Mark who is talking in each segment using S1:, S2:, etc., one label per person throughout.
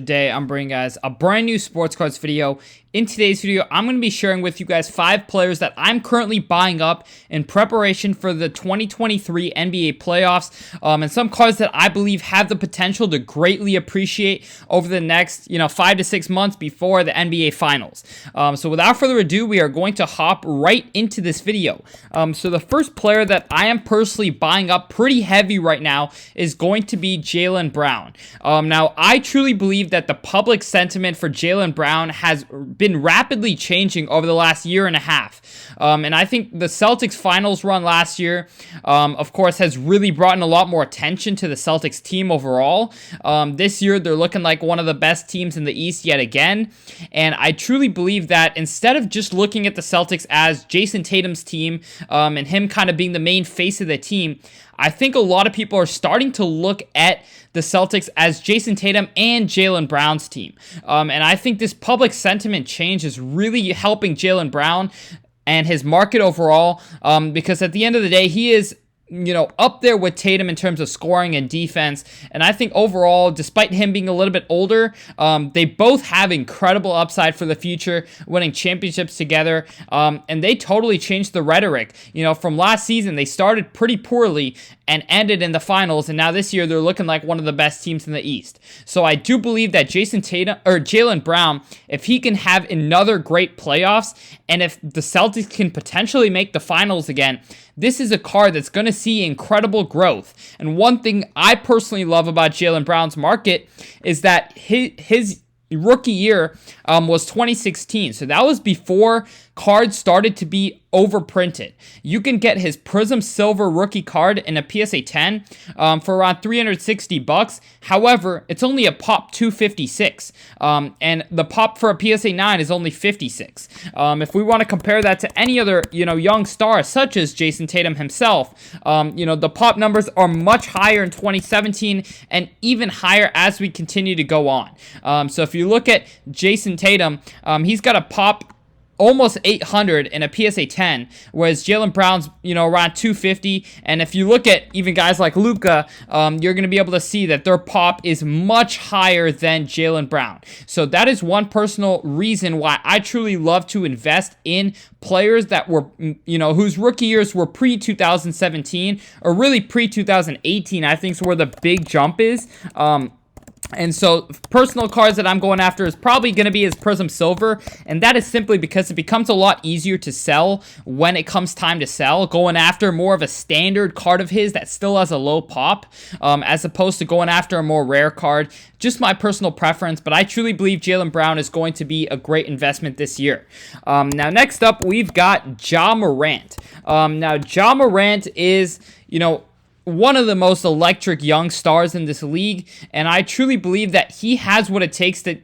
S1: Today I'm bringing guys a brand new sports cards video. In today's video, I'm going to be sharing with you guys 5 players that I'm currently buying up in preparation for the 2023 NBA playoffs, and some cards that I believe have the potential to greatly appreciate over the next 5 to 6 months before the NBA finals. So without further ado, we are going to hop right into this video. So the first player that I am personally buying up pretty heavy right now is going to be Jalen Brown. Now I truly believe that the public sentiment for Jalen Brown has been rapidly changing over the last year and a half. And I think the Celtics finals run last year, of course, has really brought in a lot more attention to the Celtics team overall. This year, they're looking like one of the best teams in the East yet again. And I truly believe that instead of just looking at the Celtics as Jason Tatum's team, and him kind of being the main face of the team, I think a lot of people are starting to look at the Celtics as Jason Tatum and Jalen Brown's team. And I think this public sentiment change is really helping Jalen Brown and his market overall, because at the end of the day, he is up there with Tatum in terms of scoring and defense. And I think overall, despite him being a little bit older, they both have incredible upside for the future, winning championships together. And they totally changed the rhetoric. From last season, they started pretty poorly and ended in the finals. And now this year, they're looking like one of the best teams in the East. So I do believe that Jalen Brown, if he can have another great playoffs, and if the Celtics can potentially make the finals again, this is a card that's going to see incredible growth. And one thing I personally love about Jalen Brown's market is that his rookie year was 2016. So that was before cards started to be overprinted. You can get his Prism Silver rookie card in a PSA 10 for around $360. However, it's only a pop 256, and the pop for a PSA 9 is only 56. If we want to compare that to any other young star such as Jason Tatum himself, the pop numbers are much higher in 2017 and even higher as we continue to go on. So if you look at Jason Tatum, he's got a pop almost 800 in a PSA 10, whereas Jalen Brown's, around 250. And if you look at even guys like Luka, you're going to be able to see that their pop is much higher than Jalen Brown. So that is one personal reason why I truly love to invest in players that were, whose rookie years were pre-2017 or really pre-2018, I think is where the big jump is. And so personal cards that I'm going after is probably going to be his Prism Silver, and that is simply because it becomes a lot easier to sell when it comes time to sell, going after more of a standard card of his that still has a low pop, as opposed to going after a more rare card. Just my personal preference, but I truly believe Jalen Brown is going to be a great investment this year. Now next up, we've got Ja Morant. Now Ja Morant is, one of the most electric young stars in this league, and I truly believe that he has what it takes to,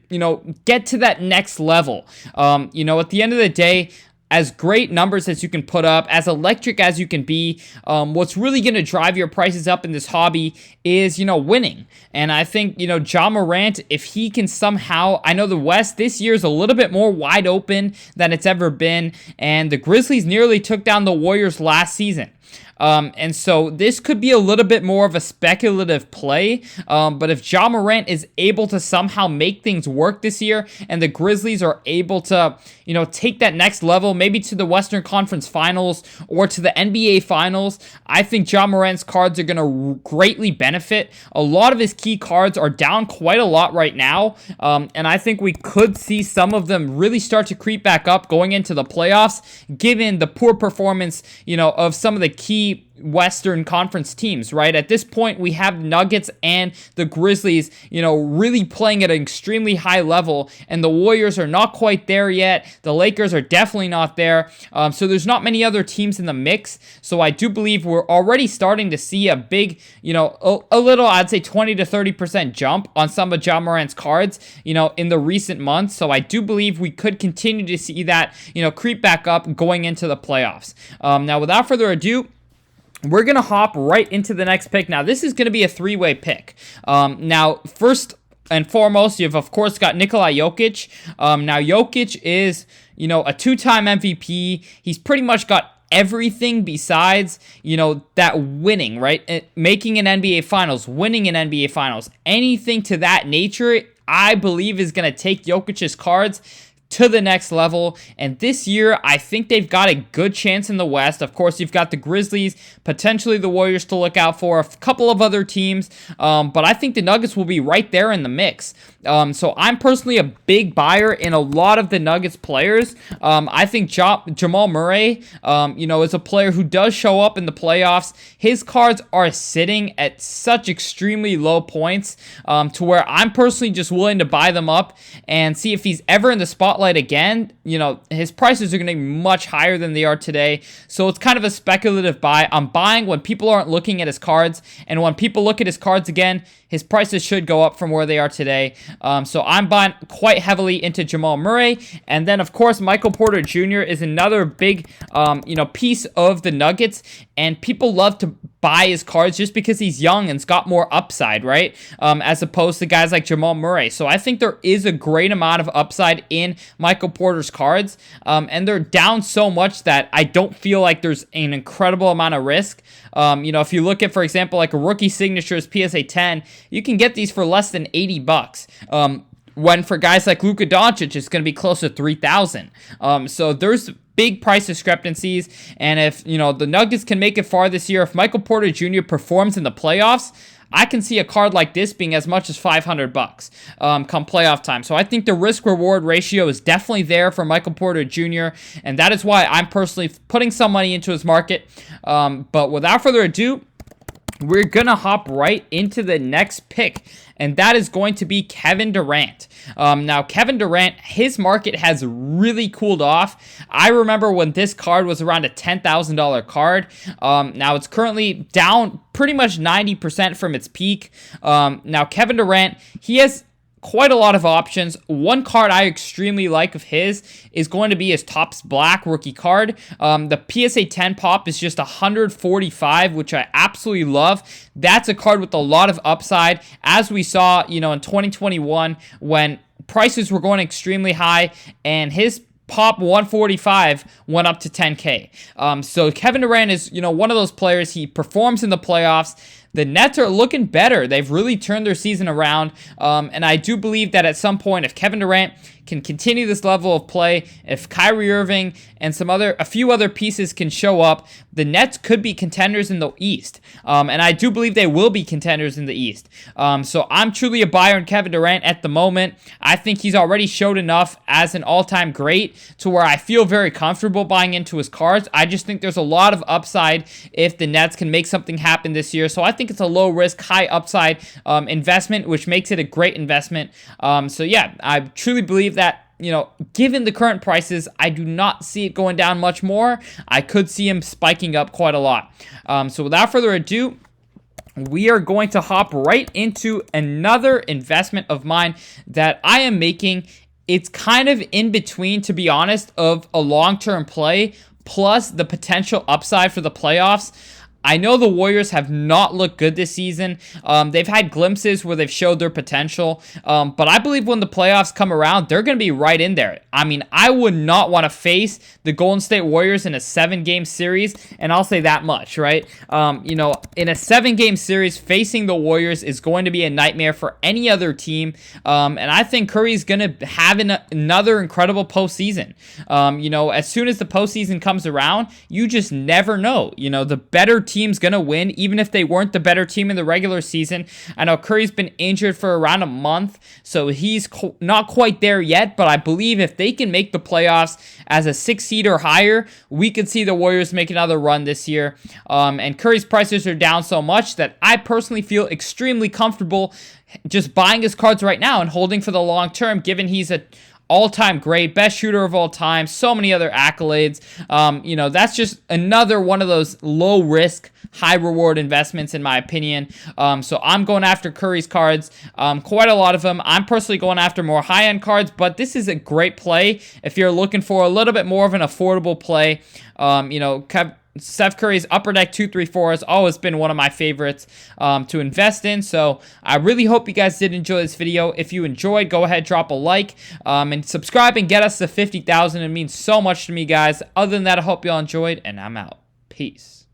S1: get to that next level. At the end of the day, as great numbers as you can put up, as electric as you can be, what's really going to drive your prices up in this hobby is, winning. And I think, Ja Morant, if he can somehow, I know the West this year is a little bit more wide open than it's ever been, and the Grizzlies nearly took down the Warriors last season. And so this could be a little bit more of a speculative play, but if Ja Morant is able to somehow make things work this year and the Grizzlies are able to, take that next level, maybe to the Western Conference Finals or to the NBA Finals, I think Ja Morant's cards are going to greatly benefit. A lot of his key cards are down quite a lot right now, and I think we could see some of them really start to creep back up going into the playoffs, given the poor performance, of some of the key Western Conference teams, right? At this point, we have Nuggets and the Grizzlies, really playing at an extremely high level, and the Warriors are not quite there yet. The Lakers are definitely not there. So there's not many other teams in the mix. So I do believe we're already starting to see a big, a little, I'd say 20 to 30% jump on some of Ja Morant's cards, in the recent months. So I do believe we could continue to see that, creep back up going into the playoffs. Now, without further ado, we're going to hop right into the next pick. Now, this is going to be a 3-way pick. Now, first and foremost, you've, of course, got Nikola Jokic. Now, Jokic is, a 2-time MVP. He's pretty much got everything besides, that winning, right? Making an NBA Finals, winning an NBA Finals, anything to that nature, I believe is going to take Jokic's cards to the next level. And this year, I think they've got a good chance in the West. Of course, you've got the Grizzlies, potentially the Warriors to look out for, a couple of other teams. But I think the Nuggets will be right there in the mix. So I'm personally a big buyer in a lot of the Nuggets players. I think Jamal Murray, is a player who does show up in the playoffs. His cards are sitting at such extremely low points to where I'm personally just willing to buy them up and see if he's ever in the spotlight again. His prices are going to be much higher than they are today. So it's kind of a speculative buy. I'm buying when people aren't looking at his cards, and when people look at his cards again, his prices should go up from where they are today. So I'm buying quite heavily into Jamal Murray. And then, of course, Michael Porter Jr. is another big, piece of the Nuggets. And people love to buy his cards just because he's young and's got more upside, right? As opposed to guys like Jamal Murray. So I think there is a great amount of upside in Michael Porter's cards. And they're down so much that I don't feel like there's an incredible amount of risk. If you look at, for example, like a rookie signatures PSA 10, you can get these for less than $80. When for guys like Luka Doncic, it's going to be close to $3,000. So there's big price discrepancies. And if, the Nuggets can make it far this year, if Michael Porter Jr. performs in the playoffs, I can see a card like this being as much as $500 come playoff time. So I think the risk-reward ratio is definitely there for Michael Porter Jr., and that is why I'm personally putting some money into his market. But without further ado, we're going to hop right into the next pick, and that is going to be Kevin Durant. Now, Kevin Durant, his market has really cooled off. I remember when this card was around a $10,000 card. Now, it's currently down pretty much 90% from its peak. Now, Kevin Durant, he has quite a lot of options. One card I extremely like of his is going to be his Topps Black rookie card. The PSA 10 pop is just 145, which I absolutely love. That's a card with a lot of upside, as we saw, in 2021 when prices were going extremely high, and his pop 145 went up to 10K. So Kevin Durant is, one of those players. He performs in the playoffs. The Nets are looking better. They've really turned their season around. And I do believe that at some point, if Kevin Durant can continue this level of play, if Kyrie Irving and a few other pieces can show up, the Nets could be contenders in the East. And I do believe they will be contenders in the East. So I'm truly a buyer in Kevin Durant at the moment. I think he's already showed enough as an all-time great to where I feel very comfortable buying into his cards. I just think there's a lot of upside if the Nets can make something happen this year. So I think it's a low-risk, high-upside investment, which makes it a great investment. So yeah, I truly believe that, given the current prices, I do not see it going down much more. I could see him spiking up quite a lot. So without further ado, we are going to hop right into another investment of mine that I am making. It's kind of in between, to be honest, of a long-term play plus the potential upside for the playoffs. I know the Warriors have not looked good this season. They've had glimpses where they've showed their potential. But I believe when the playoffs come around, they're going to be right in there. I mean, I would not want to face the Golden State Warriors in a 7-game series, and I'll say that much, right? In a 7-game series, facing the Warriors is going to be a nightmare for any other team. And I think Curry's going to have another incredible postseason. As soon as the postseason comes around, you just never know. The better team's gonna win, even if they weren't the better team in the regular season. I know Curry's been injured for around a month, so he's not quite there yet, but I believe if they can make the playoffs as a 6 seed or higher, we could see the Warriors make another run this year. And Curry's prices are down so much that I personally feel extremely comfortable just buying his cards right now and holding for the long term, given he's a all-time great, best shooter of all time, so many other accolades. That's just another one of those low-risk, high-reward investments, in my opinion. So I'm going after Curry's cards, quite a lot of them. I'm personally going after more high-end cards, but this is a great play if you're looking for a little bit more of an affordable play. Steph Curry's Upper Deck 234 has always been one of my favorites to invest in. So I really hope you guys did enjoy this video. If you enjoyed, go ahead, drop a like, and subscribe and get us to 50,000. It means so much to me, guys. Other than that, I hope you all enjoyed, and I'm out. Peace.